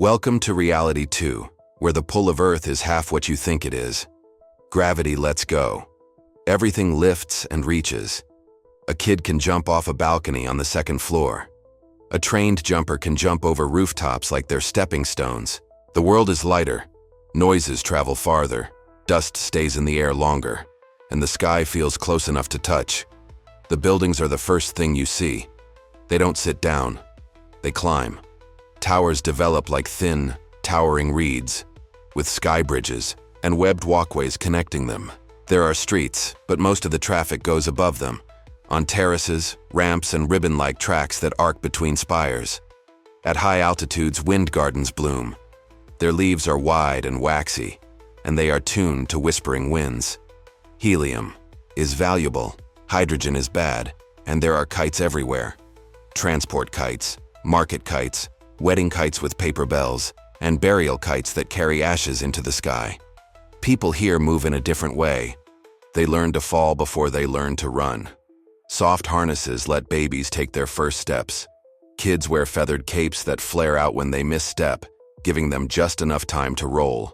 Welcome to Reality 2, where the pull of Earth is half what you think it is. Gravity lets go. Everything lifts and reaches. A kid can jump off a balcony on the second floor. A trained jumper can jump over rooftops like they're stepping stones. The world is lighter. Noises travel farther. Dust stays in the air longer. And the sky feels close enough to touch. The buildings are the first thing you see. They don't sit down. They climb. Towers develop like thin, towering reeds, with skybridges and webbed walkways connecting them. There are streets, but most of the traffic goes above them, on terraces, ramps, and ribbon-like tracks that arc between spires. At high altitudes, wind gardens bloom. Their leaves are wide and waxy, and they are tuned to whispering winds. Helium is valuable, hydrogen is bad, and there are kites everywhere. Transport kites, market kites, wedding kites with paper bells, and burial kites that carry ashes into the sky. People here move in a different way. They learn to fall before they learn to run. Soft harnesses let babies take their first steps. Kids wear feathered capes that flare out when they misstep, giving them just enough time to roll.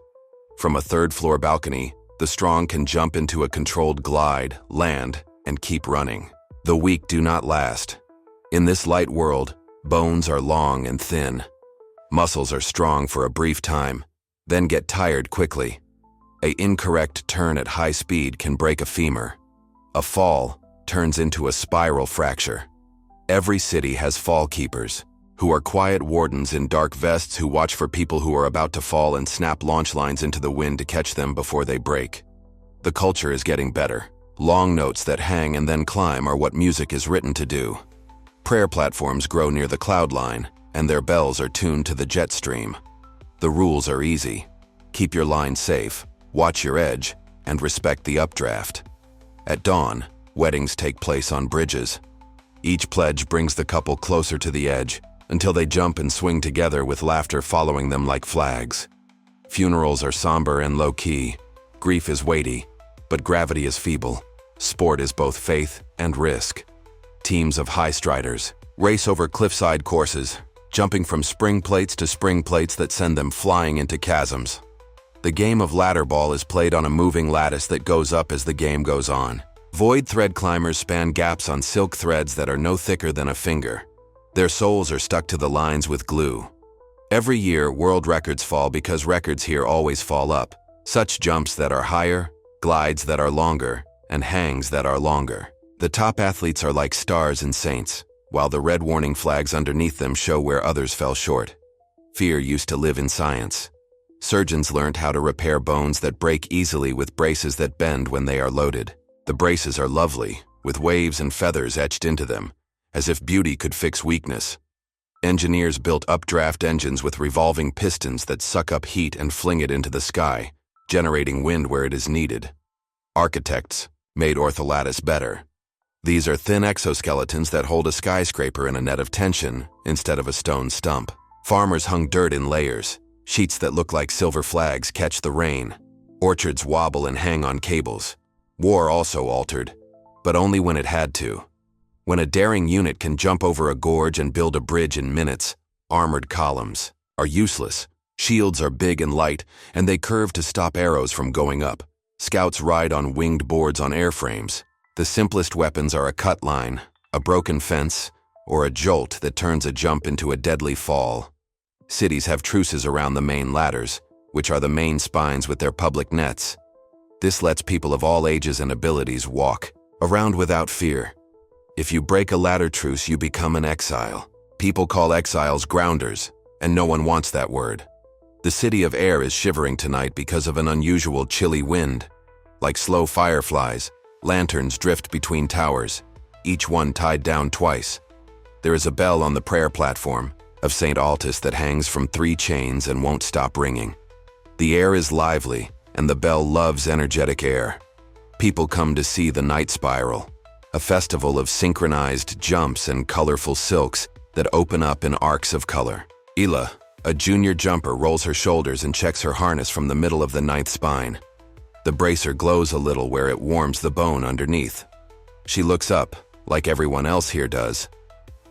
From a third-floor balcony, the strong can jump into a controlled glide, land, and keep running. The weak do not last. In this light world, bones are long and thin. Muscles are strong for a brief time, then get tired quickly. An incorrect turn at high speed can break a femur. A fall turns into a spiral fracture. Every city has Fallkeepers, who are quiet wardens in dark vests who watch for people who are about to fall and snap launch lines into the wind to catch them before they break. The culture is getting better. Long notes that hang and then climb are what music is written to do. Prayer platforms grow near the cloud line, and their bells are tuned to the jet stream. The rules are easy. Keep your line safe, watch your edge, and respect the updraft. At dawn, weddings take place on bridges. Each pledge brings the couple closer to the edge until they jump and swing together with laughter following them like flags. Funerals are somber and low-key. Grief is weighty, but gravity is feeble. Sport is both faith and risk. Teams of high striders race over cliffside courses, jumping from spring plates to spring plates that send them flying into chasms. The game of ladder ball is played on a moving lattice that goes up as the game goes on. Void thread climbers span gaps on silk threads that are no thicker than a finger. Their soles are stuck to the lines with glue. Every year, world records fall because records here always fall up. Such jumps that are higher, glides that are longer, and hangs that are longer. The top athletes are like stars and saints, while the red warning flags underneath them show where others fell short. Fear used to live in science. Surgeons learned how to repair bones that break easily with braces that bend when they are loaded. The braces are lovely, with waves and feathers etched into them, as if beauty could fix weakness. Engineers built updraft engines with revolving pistons that suck up heat and fling it into the sky, generating wind where it is needed. Architects made ortholattice better. These are thin exoskeletons that hold a skyscraper in a net of tension instead of a stone stump. Farmers hung dirt in layers. Sheets that look like silver flags catch the rain. Orchards wobble and hang on cables. War also altered, but only when it had to. When a daring unit can jump over a gorge and build a bridge in minutes, armored columns are useless. Shields are big and light, and they curve to stop arrows from going up. Scouts ride on winged boards on airframes. The simplest weapons are a cut line, a broken fence, or a jolt that turns a jump into a deadly fall. Cities have truces around the main ladders, which are the main spines with their public nets. This lets people of all ages and abilities walk around without fear. If you break a ladder truce, you become an exile. People call exiles grounders, and no one wants that word. The city of Aer is shivering tonight because of an unusual chilly wind. Like slow fireflies, lanterns drift between towers, each one tied down twice. There is a bell on the prayer platform of St. Altus that hangs from 3 chains and won't stop ringing. The air is lively, and the bell loves energetic air. People come to see the night spiral, a festival of synchronized jumps and colorful silks that open up in arcs of color. Ila, a junior jumper, rolls her shoulders and checks her harness from the middle of the 9th spine. The bracer glows a little where it warms the bone underneath. She looks up, like everyone else here does.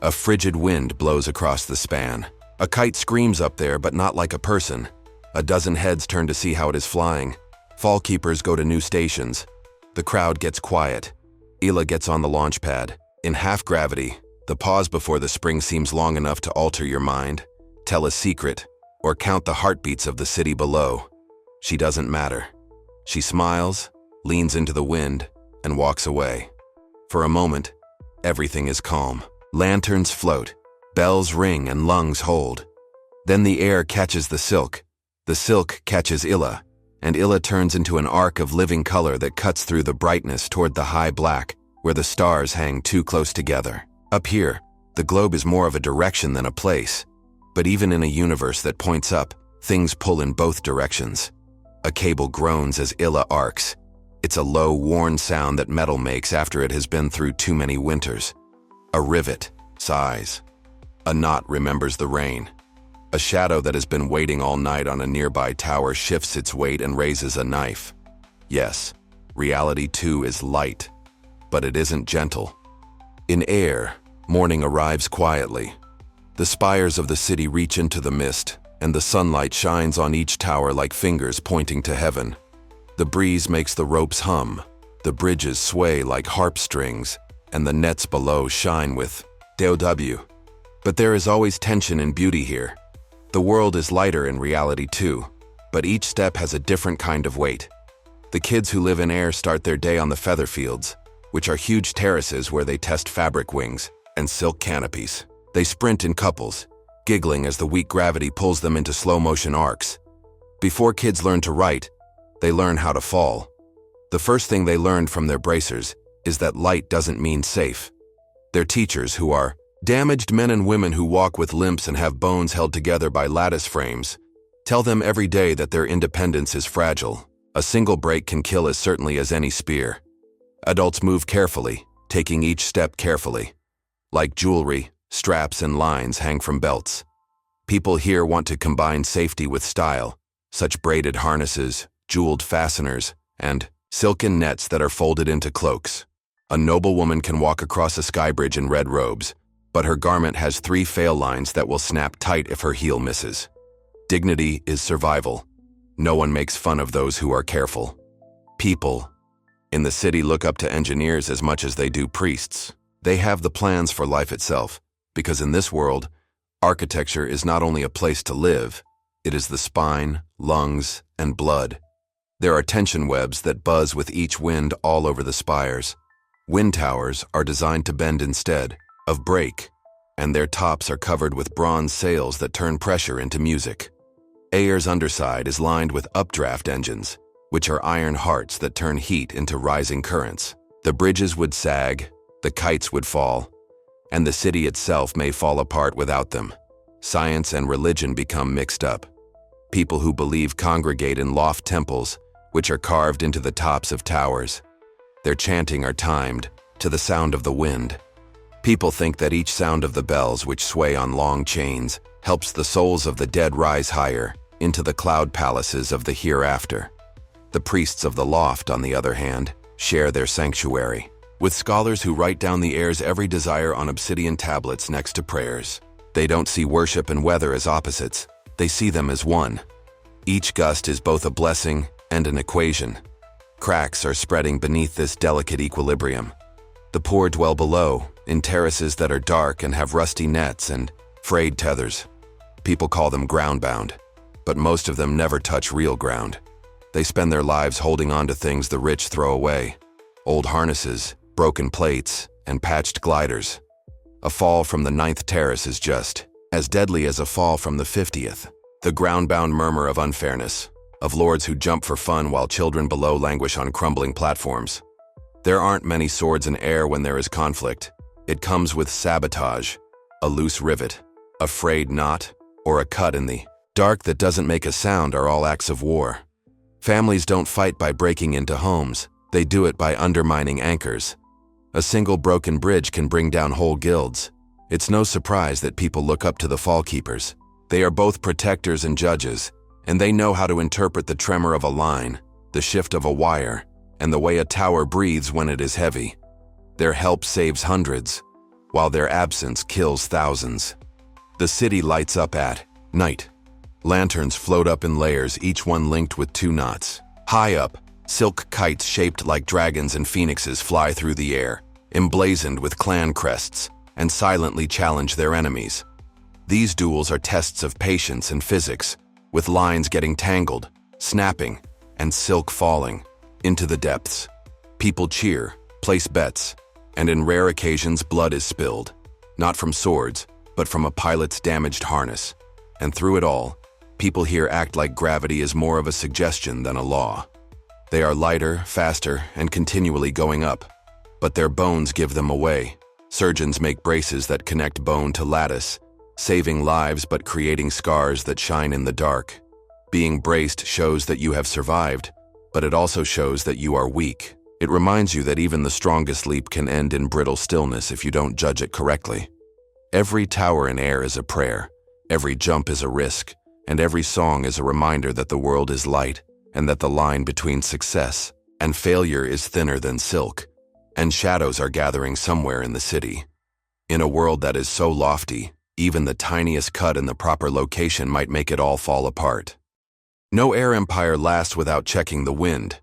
A frigid wind blows across the span. A kite screams up there, but not like a person. A dozen heads turn to see how it is flying. Fallkeepers go to new stations. The crowd gets quiet. Ela gets on the launch pad. In half gravity, the pause before the spring seems long enough to alter your mind, tell a secret, or count the heartbeats of the city below. She doesn't matter. She smiles, leans into the wind, and walks away. For a moment, everything is calm. Lanterns float, bells ring, and lungs hold. Then the air catches the silk catches Ila, and Ila turns into an arc of living color that cuts through the brightness toward the high black, where the stars hang too close together. Up here, the globe is more of a direction than a place. But even in a universe that points up, things pull in both directions. A cable groans as Ila arcs. It's a low, worn sound that metal makes after it has been through too many winters. A rivet sighs. A knot remembers the rain. A shadow that has been waiting all night on a nearby tower shifts its weight and raises a knife. Yes, reality too is light, but it isn't gentle. In Aer, morning arrives quietly. The spires of the city reach into the mist, and the sunlight shines on each tower like fingers pointing to heaven. The breeze makes the ropes hum, the bridges sway like harp strings, and the nets below shine with DOW. But there is always tension and beauty here. The world is lighter in reality too, but each step has a different kind of weight. The kids who live in Aer start their day on the feather fields, which are huge terraces where they test fabric wings and silk canopies. They sprint in couples, giggling as the weak gravity pulls them into slow-motion arcs. Before kids learn to write, they learn how to fall. The first thing they learned from their bracers is that light doesn't mean safe. Their teachers, who are damaged men and women who walk with limps and have bones held together by lattice frames, tell them every day that their independence is fragile. A single break can kill as certainly as any spear. Adults move carefully, taking each step carefully. Like jewelry, straps and lines hang from belts. People here want to combine safety with style, such braided harnesses, jeweled fasteners, and silken nets that are folded into cloaks. A noble woman can walk across a skybridge in red robes, but her garment has 3 fail lines that will snap tight if her heel misses. Dignity is survival. No one makes fun of those who are careful. People in the city look up to engineers as much as they do priests. They have the plans for life itself, because in this world, architecture is not only a place to live, it is the spine, lungs, and blood. There are tension webs that buzz with each wind all over the spires. Wind towers are designed to bend instead of break, and their tops are covered with bronze sails that turn pressure into music. Aer's underside is lined with updraft engines, which are iron hearts that turn heat into rising currents. The bridges would sag, the kites would fall, and the city itself may fall apart without them. Science and religion become mixed up. People who believe congregate in loft temples, which are carved into the tops of towers. Their chanting are timed to the sound of the wind. People think that each sound of the bells, which sway on long chains, helps the souls of the dead rise higher into the cloud palaces of the hereafter. The priests of the loft, on the other hand, share their sanctuary, with scholars who write down the Aer's every desire on obsidian tablets next to prayers. They don't see worship and weather as opposites. They see them as one. Each gust is both a blessing and an equation. Cracks are spreading beneath this delicate equilibrium. The poor dwell below, in terraces that are dark and have rusty nets and frayed tethers. People call them groundbound, but most of them never touch real ground. They spend their lives holding on to things the rich throw away. Old harnesses, broken plates, and patched gliders. A fall from the 9th terrace is just as deadly as a fall from the 50th. The groundbound murmur of unfairness, of lords who jump for fun while children below languish on crumbling platforms. There aren't many swords in Aer when there is conflict. It comes with sabotage, a loose rivet, a frayed knot, or a cut in the dark that doesn't make a sound are all acts of war. Families don't fight by breaking into homes. They do it by undermining anchors. A single broken bridge can bring down whole guilds. It's no surprise that people look up to the Fallkeepers. They are both protectors and judges, and they know how to interpret the tremor of a line, the shift of a wire, and the way a tower breathes when it is heavy. Their help saves hundreds, while their absence kills thousands. The city lights up at night. Lanterns float up in layers, each one linked with 2 knots. High up, silk kites shaped like dragons and phoenixes fly through the air, emblazoned with clan crests, and silently challenge their enemies. These duels are tests of patience and physics, with lines getting tangled, snapping, and silk falling into the depths. People cheer, place bets, and in rare occasions blood is spilled, not from swords, but from a pilot's damaged harness. And through it all, people here act like gravity is more of a suggestion than a law. They are lighter, faster, and continually going up, but their bones give them away. Surgeons make braces that connect bone to lattice, saving lives but creating scars that shine in the dark. Being braced shows that you have survived, but it also shows that you are weak. It reminds you that even the strongest leap can end in brittle stillness if you don't judge it correctly. Every tower in Aer is a prayer, every jump is a risk, and every song is a reminder that the world is light and that the line between success and failure is thinner than silk, and shadows are gathering somewhere in the city. In a world that is so lofty, even the tiniest cut in the proper location might make it all fall apart. No air empire lasts without checking the wind.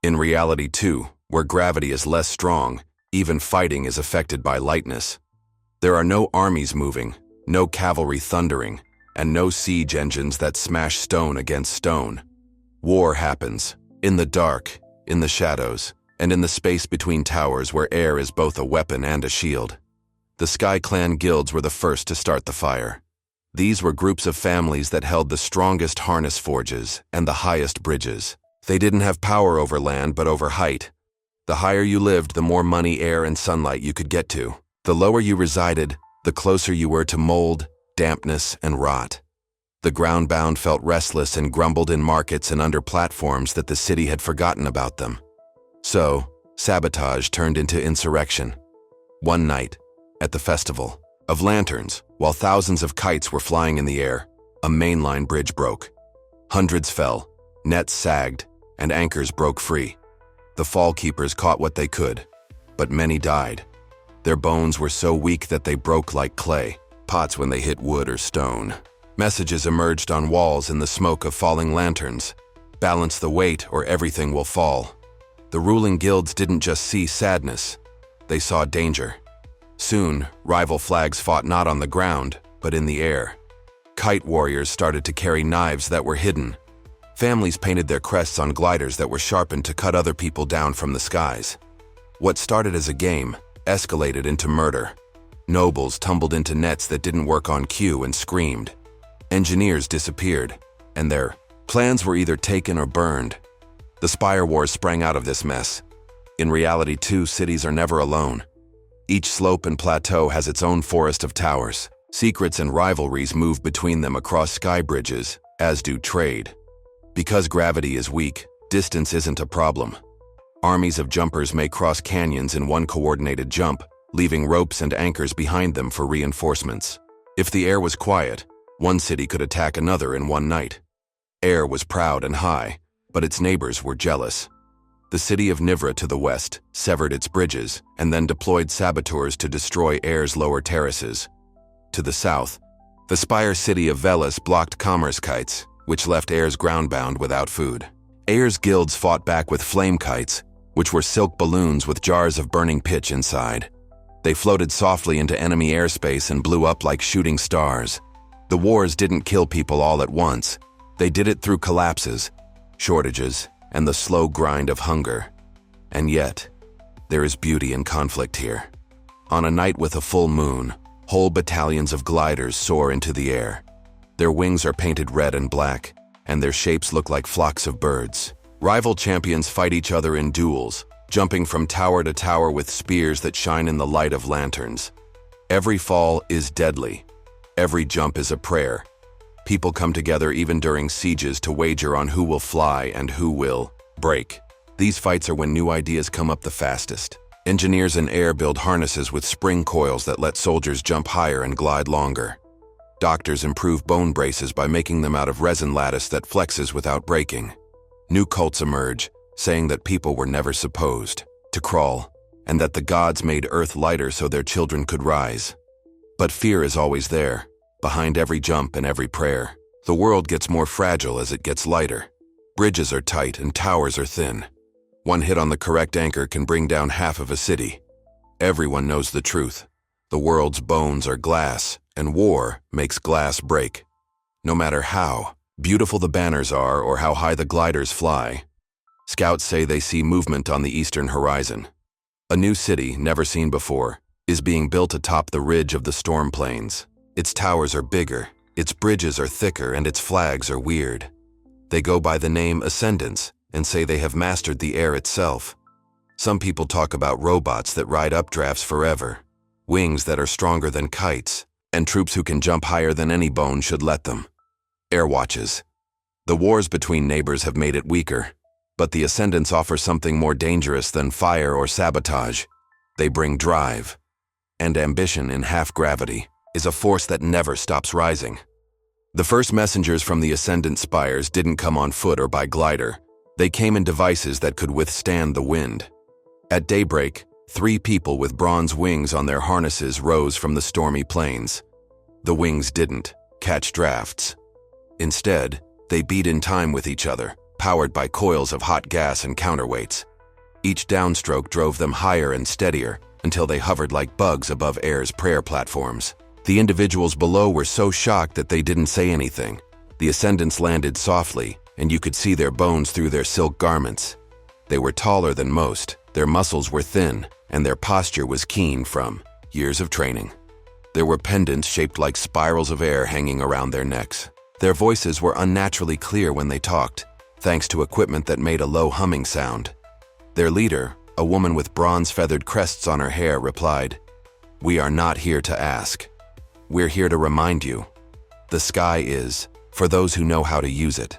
In reality too, where gravity is less strong, even fighting is affected by lightness. There are no armies moving, no cavalry thundering, and no siege engines that smash stone against stone. War happens, in the dark, in the shadows, and in the space between towers where air is both a weapon and a shield. The Sky Clan guilds were the first to start the fire. These were groups of families that held the strongest harness forges and the highest bridges. They didn't have power over land but over height. The higher you lived, the more money, air, and sunlight you could get to. The lower you resided, the closer you were to mold, dampness, and rot. The groundbound felt restless and grumbled in markets and under platforms that the city had forgotten about them. So, sabotage turned into insurrection. One night, at the Festival of Lanterns, while thousands of kites were flying in the air, a mainline bridge broke. Hundreds fell, nets sagged, and anchors broke free. The Fallkeepers caught what they could, but many died. Their bones were so weak that they broke like clay pots when they hit wood or stone. Messages emerged on walls in the smoke of falling lanterns. Balance the weight or everything will fall. The ruling guilds didn't just see sadness, they saw danger. Soon, rival flags fought not on the ground, but in the air. Kite warriors started to carry knives that were hidden. Families painted their crests on gliders that were sharpened to cut other people down from the skies. What started as a game escalated into murder. Nobles tumbled into nets that didn't work on cue and screamed. Engineers disappeared, and their plans were either taken or burned. The Spire Wars sprang out of this mess. In reality, too, cities are never alone. Each slope and plateau has its own forest of towers. Secrets and rivalries move between them across skybridges, as do trade. Because gravity is weak, distance isn't a problem. Armies of jumpers may cross canyons in one coordinated jump, leaving ropes and anchors behind them for reinforcements. If the air was quiet, one city could attack another in one night. Aer was proud and high, but its neighbors were jealous. The city of Nivra to the west severed its bridges and then deployed saboteurs to destroy Aer's lower terraces. To the south, the spire city of Veles blocked commerce kites, which left Aer's groundbound without food. Aer's guilds fought back with flame kites, which were silk balloons with jars of burning pitch inside. They floated softly into enemy airspace and blew up like shooting stars. The wars didn't kill people all at once. They did it through collapses, shortages, and the slow grind of hunger. And yet, there is beauty in conflict here. On a night with a full moon, whole battalions of gliders soar into the air. Their wings are painted red and black, and their shapes look like flocks of birds. Rival champions fight each other in duels, jumping from tower to tower with spears that shine in the light of lanterns. Every fall is deadly. Every jump is a prayer. People come together even during sieges to wager on who will fly and who will break. These fights are when new ideas come up the fastest. Engineers in Aer build harnesses with spring coils that let soldiers jump higher and glide longer. Doctors improve bone braces by making them out of resin lattice that flexes without breaking. New cults emerge, saying that people were never supposed to crawl, and that the gods made Earth lighter so their children could rise. But fear is always there. Behind every jump and every prayer, the world gets more fragile as it gets lighter. Bridges are tight and towers are thin. One hit on the correct anchor can bring down half of a city. Everyone knows the truth. The world's bones are glass, and war makes glass break. No matter how beautiful the banners are or how high the gliders fly, scouts say they see movement on the eastern horizon. A new city, never seen before, is being built atop the ridge of the storm plains. Its towers are bigger, its bridges are thicker, and its flags are weird. They go by the name Ascendants and say they have mastered the air itself. Some people talk about robots that ride updrafts forever, wings that are stronger than kites, and troops who can jump higher than any bone should let them. Air watches. The wars between neighbors have made it weaker, but the Ascendants offer something more dangerous than fire or sabotage. They bring drive. And ambition in half-gravity is a force that never stops rising. The first messengers from the Ascendant spires didn't come on foot or by glider. They came in devices that could withstand the wind. At daybreak, 3 people with bronze wings on their harnesses rose from the stormy plains. The wings didn't catch drafts. Instead, they beat in time with each other, powered by coils of hot gas and counterweights. Each downstroke drove them higher and steadier until they hovered like bugs above Aer's prayer platforms. The individuals below were so shocked that they didn't say anything. The Ascendants landed softly, and you could see their bones through their silk garments. They were taller than most, their muscles were thin, and their posture was keen from years of training. There were pendants shaped like spirals of air hanging around their necks. Their voices were unnaturally clear when they talked, thanks to equipment that made a low humming sound. Their leader, a woman with bronze-feathered crests on her hair, replied, "We are not here to ask. We're here to remind you. The sky is for those who know how to use it."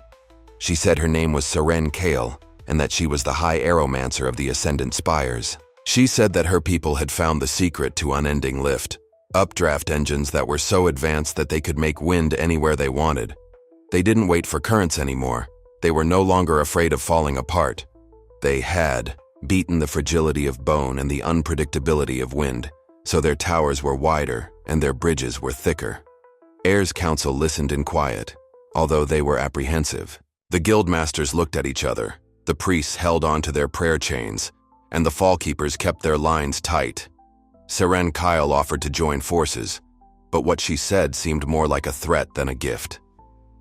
She said her name was Seren Kale, and that she was the high aeromancer of the Ascendant spires. She said that her people had found the secret to unending lift, updraft engines that were so advanced that they could make wind anywhere they wanted. They didn't wait for currents anymore. They were no longer afraid of falling apart. They had beaten the fragility of bone and the unpredictability of wind, so their towers were wider and their bridges were thicker. Aer's council listened in quiet, although they were apprehensive. The guildmasters looked at each other, the priests held on to their prayer chains, and the Fallkeepers kept their lines tight. Seren Kyle offered to join forces, but what she said seemed more like a threat than a gift.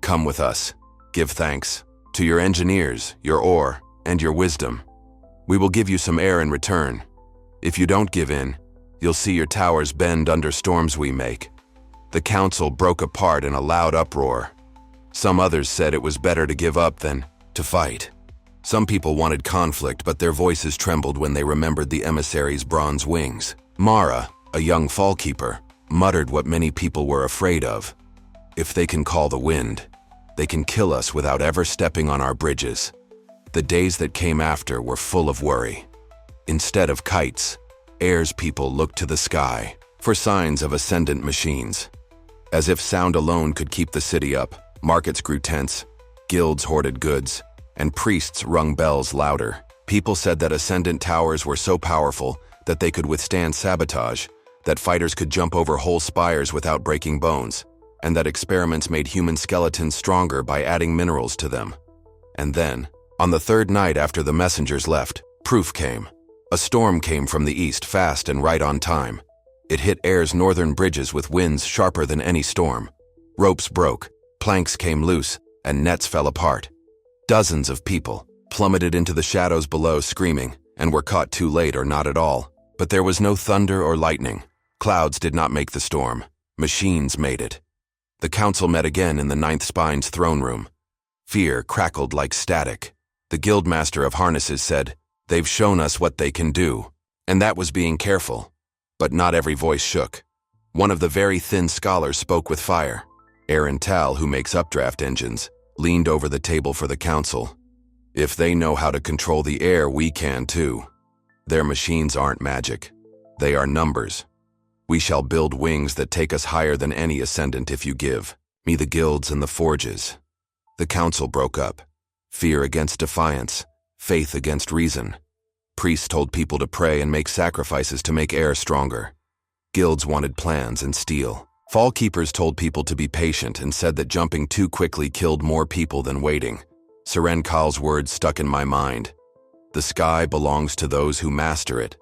"Come with us. Give thanks to your engineers, your ore, and your wisdom. We will give you some air in return. If you don't give in, you'll see your towers bend under storms we make." The council broke apart in a loud uproar. Some others said it was better to give up than to fight. Some people wanted conflict, but their voices trembled when they remembered the emissary's bronze wings. Mara, a young Fallkeeper, muttered what many people were afraid of. "If they can call the wind, they can kill us without ever stepping on our bridges." The days that came after were full of worry. Instead of kites, Aer's people looked to the sky for signs of ascendant machines. As if sound alone could keep the city up, markets grew tense, guilds hoarded goods, and priests rung bells louder. People said that ascendant towers were so powerful that they could withstand sabotage, that fighters could jump over whole spires without breaking bones, and that experiments made human skeletons stronger by adding minerals to them. And then, on the 3rd night after the messengers left, proof came. A storm came from the east, fast and right on time. It hit Aer's northern bridges with winds sharper than any storm. Ropes broke, planks came loose, and nets fell apart. Dozens of people plummeted into the shadows below screaming, and were caught too late or not at all. But there was no thunder or lightning. Clouds did not make the storm. Machines made it. The council met again in the 9th Spine's throne room. Fear crackled like static. The guildmaster of harnesses said, "They've shown us what they can do." And that was being careful. But not every voice shook. One of the very thin scholars spoke with fire. Aaron Tal, who makes updraft engines, leaned over the table for the council. "If they know how to control the air, we can too. Their machines aren't magic. They are numbers. We shall build wings that take us higher than any ascendant if you give me the guilds and the forges." The council broke up. Fear against defiance, faith against reason. Priests told people to pray and make sacrifices to make Aer stronger. Guilds wanted plans and steel. Fallkeepers told people to be patient and said that jumping too quickly killed more people than waiting. Seren Kal's words stuck in my mind. The sky belongs to those who master it.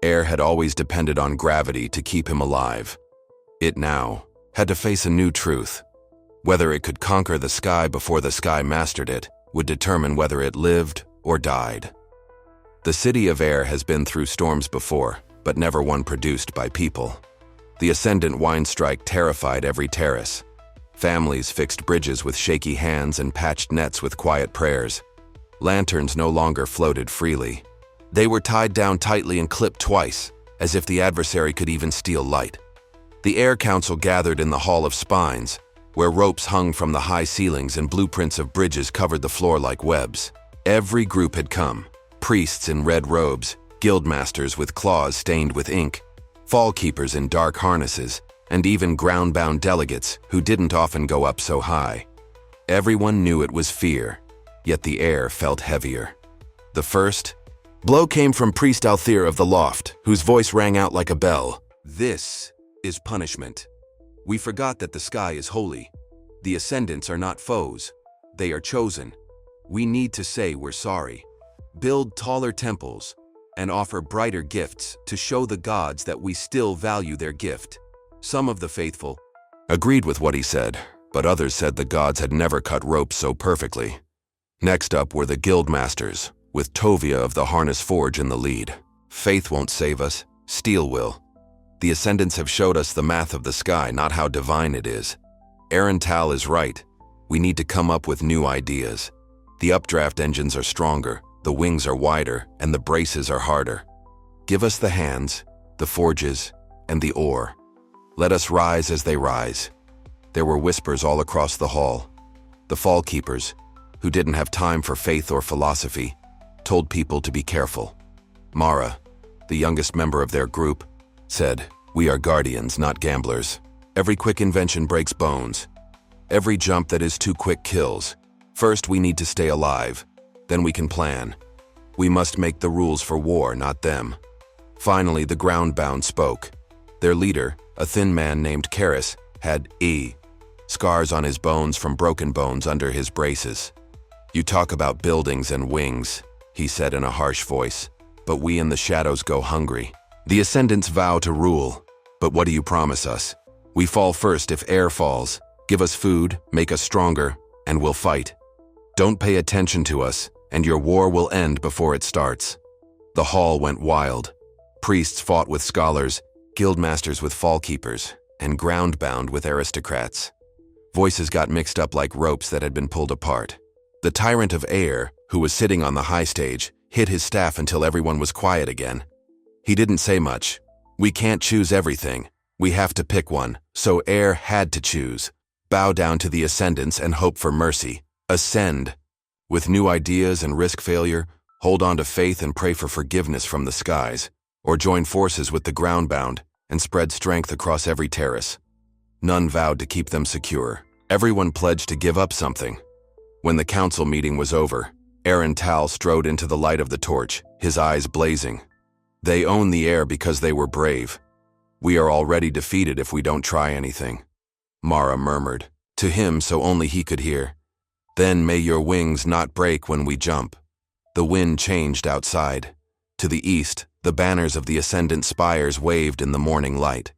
Aer had always depended on gravity to keep him alive. It now had to face a new truth. Whether it could conquer the sky before the sky mastered it would determine whether it lived or died. The city of Aer has been through storms before, but never one produced by people. The Ascendant wine strike terrified every terrace. Families fixed bridges with shaky hands and patched nets with quiet prayers. Lanterns no longer floated freely. They were tied down tightly and clipped twice, as if the adversary could even steal light. The Aer Council gathered in the Hall of Spines, where ropes hung from the high ceilings and blueprints of bridges covered the floor like webs. Every group had come. Priests in red robes, guildmasters with claws stained with ink, Fallkeepers in dark harnesses, and even ground-bound delegates who didn't often go up so high. Everyone knew it was fear, yet the air felt heavier. The first blow came from Priest Althir of the Loft, whose voice rang out like a bell. This is punishment. We forgot that the sky is holy. The Ascendants are not foes. They are chosen. We need to say we're sorry. Build taller temples, and offer brighter gifts to show the gods that we still value their gift. Some of the faithful agreed with what he said, but others said the gods had never cut ropes so perfectly. Next up were the guildmasters, with Tovia of the Harness Forge in the lead. Faith won't save us, steel will. The Ascendants have showed us the math of the sky, not how divine it is. Tal is right. We need to come up with new ideas. The updraft engines are stronger, the wings are wider, and the braces are harder. Give us the hands, the forges, and the ore. Let us rise as they rise. There were whispers all across the hall. The Fallkeepers, who didn't have time for faith or philosophy, told people to be careful. Mara, the youngest member of their group, said, "We are guardians, not gamblers. Every quick invention breaks bones. Every jump that is too quick kills. First, we need to stay alive. Then we can plan. We must make the rules for war, not them." Finally, the groundbound spoke. Their leader, a thin man named Karis, had scars on his bones from broken bones under his braces. "You talk about buildings and wings," he said in a harsh voice, "but we in the shadows go hungry. The Ascendants vow to rule, but what do you promise us? We fall first if Aer falls. Give us food, make us stronger, and we'll fight. Don't pay attention to us, and your war will end before it starts." The hall went wild. Priests fought with scholars, guildmasters with Fallkeepers, and groundbound with aristocrats. Voices got mixed up like ropes that had been pulled apart. The tyrant of Aer, who was sitting on the high stage, hit his staff until everyone was quiet again. He didn't say much. "We can't choose everything. We have to pick one." So Aer had to choose. Bow down to the Ascendants and hope for mercy. Ascend. With new ideas and risk failure, hold on to faith and pray for forgiveness from the skies, or join forces with the groundbound and spread strength across every terrace. None vowed to keep them secure. Everyone pledged to give up something. When the council meeting was over, Tal strode into the light of the torch, his eyes blazing. "They own the air because they were brave. We are already defeated if we don't try anything." Mara murmured, to him so only he could hear. "Then may your wings not break when we jump." The wind changed outside. To the east, the banners of the Ascendant spires waved in the morning light.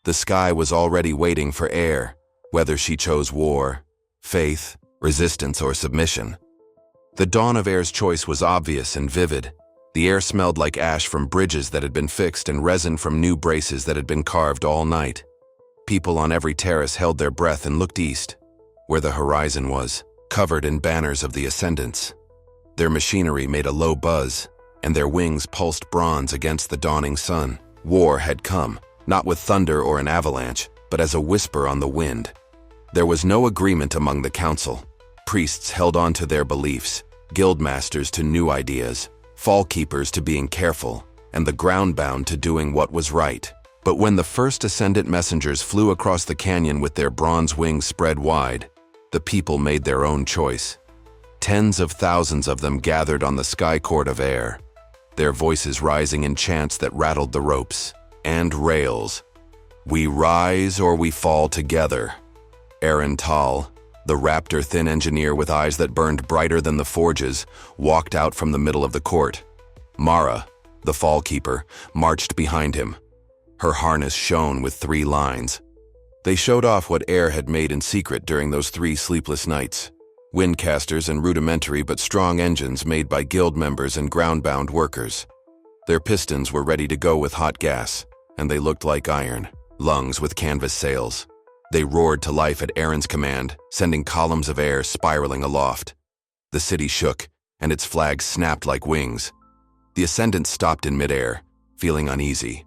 The sky was already waiting for Aer, whether she chose war, faith, resistance, or submission. The dawn of Aer's choice was obvious and vivid. The air smelled like ash from bridges that had been fixed and resin from new braces that had been carved all night. People on every terrace held their breath and looked east, where the horizon was, covered in banners of the Ascendants. Their machinery made a low buzz, and their wings pulsed bronze against the dawning sun. War had come, not with thunder or an avalanche, but as a whisper on the wind. There was no agreement among the council. Priests held on to their beliefs, guildmasters to new ideas, Fallkeepers to being careful, and the groundbound to doing what was right. But when the first Ascendant messengers flew across the canyon with their bronze wings spread wide, the people made their own choice. Tens of thousands of them gathered on the sky court of Aer, their voices rising in chants that rattled the ropes and rails. We rise or we fall together. Aaron Tall, the raptor-thin engineer with eyes that burned brighter than the forges, walked out from the middle of the court. Mara, the Fallkeeper, marched behind him. Her harness shone with 3 lines. They showed off what Aer had made in secret during those 3 sleepless nights. Windcasters and rudimentary but strong engines made by guild members and ground-bound workers. Their pistons were ready to go with hot gas, and they looked like iron, lungs with canvas sails. They roared to life at Aaron's command, sending columns of air spiraling aloft. The city shook, and its flags snapped like wings. The Ascendants stopped in midair, feeling uneasy.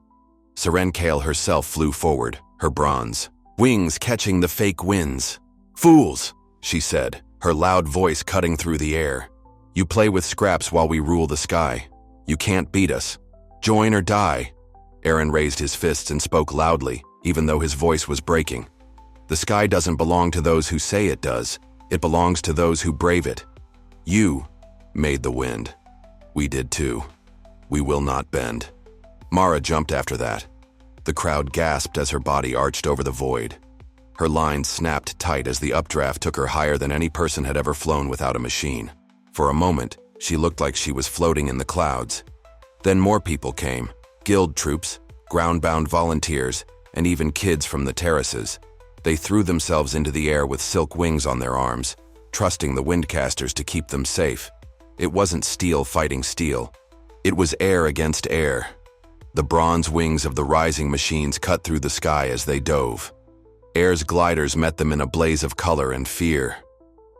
Serenkale herself flew forward, her bronze wings catching the fake winds. "Fools," she said, her loud voice cutting through the air. "You play with scraps while we rule the sky. You can't beat us. Join or die." Aaron raised his fists and spoke loudly, even though his voice was breaking. "The sky doesn't belong to those who say it does. It belongs to those who brave it. You made the wind. We did too. We will not bend." Mara jumped after that. The crowd gasped as her body arched over the void. Her lines snapped tight as the updraft took her higher than any person had ever flown without a machine. For a moment, she looked like she was floating in the clouds. Then more people came, guild troops, ground-bound volunteers, and even kids from the terraces. They threw themselves into the air with silk wings on their arms, trusting the windcasters to keep them safe. It wasn't steel fighting steel. It was air against air. The bronze wings of the rising machines cut through the sky as they dove. Air's gliders met them in a blaze of color and fear.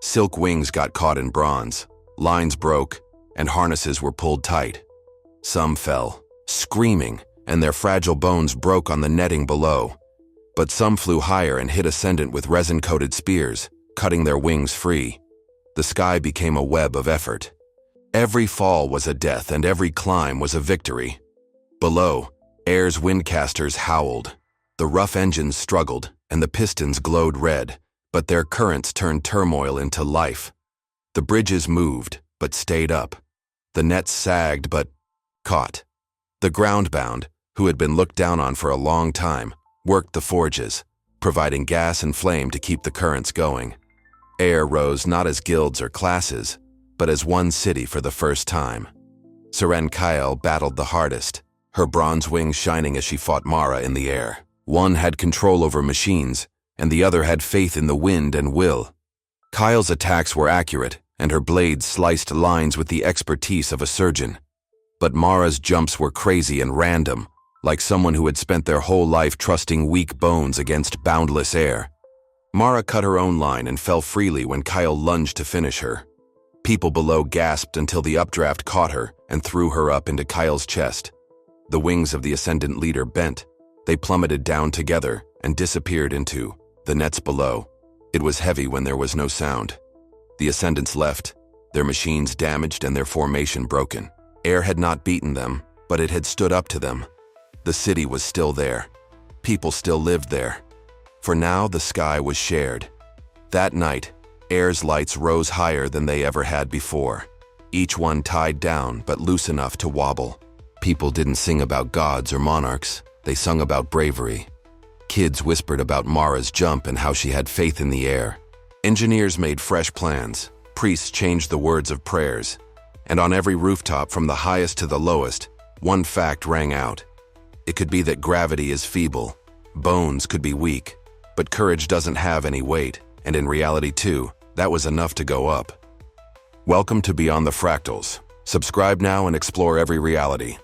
Silk wings got caught in bronze, lines broke, and harnesses were pulled tight. Some fell, screaming, and their fragile bones broke on the netting below. But some flew higher and hit Ascendant with resin-coated spears, cutting their wings free. The sky became a web of effort. Every fall was a death and every climb was a victory. Below, Aer's windcasters howled. The rough engines struggled, and the pistons glowed red, but their currents turned turmoil into life. The bridges moved, but stayed up. The nets sagged, but caught. The groundbound, who had been looked down on for a long time, worked the forges, providing gas and flame to keep the currents going. Aer rose not as guilds or classes, but as one city for the first time. Serenkale battled the hardest, her bronze wings shining as she fought Mara in the air. One had control over machines, and the other had faith in the wind and will. Kyle's attacks were accurate, and her blades sliced lines with the expertise of a surgeon. But Mara's jumps were crazy and random, like someone who had spent their whole life trusting weak bones against boundless air. Mara cut her own line and fell freely when Kyle lunged to finish her. People below gasped until the updraft caught her and threw her up into Kyle's chest. The wings of the Ascendant leader bent. They plummeted down together and disappeared into the nets below. It was heavy when there was no sound. The Ascendants left, their machines damaged and their formation broken. Aer had not beaten them, but it had stood up to them. The city was still there. People still lived there. For now, the sky was shared. That night, Aer's lights rose higher than they ever had before, each one tied down but loose enough to wobble. People didn't sing about gods or monarchs, they sung about bravery. Kids whispered about Mara's jump and how she had faith in the air. Engineers made fresh plans, priests changed the words of prayers, and on every rooftop from the highest to the lowest, one fact rang out. It could be that gravity is feeble, bones could be weak, but courage doesn't have any weight, and in reality too, that was enough to go up. Welcome to Beyond the Fractals. Subscribe now and explore every reality.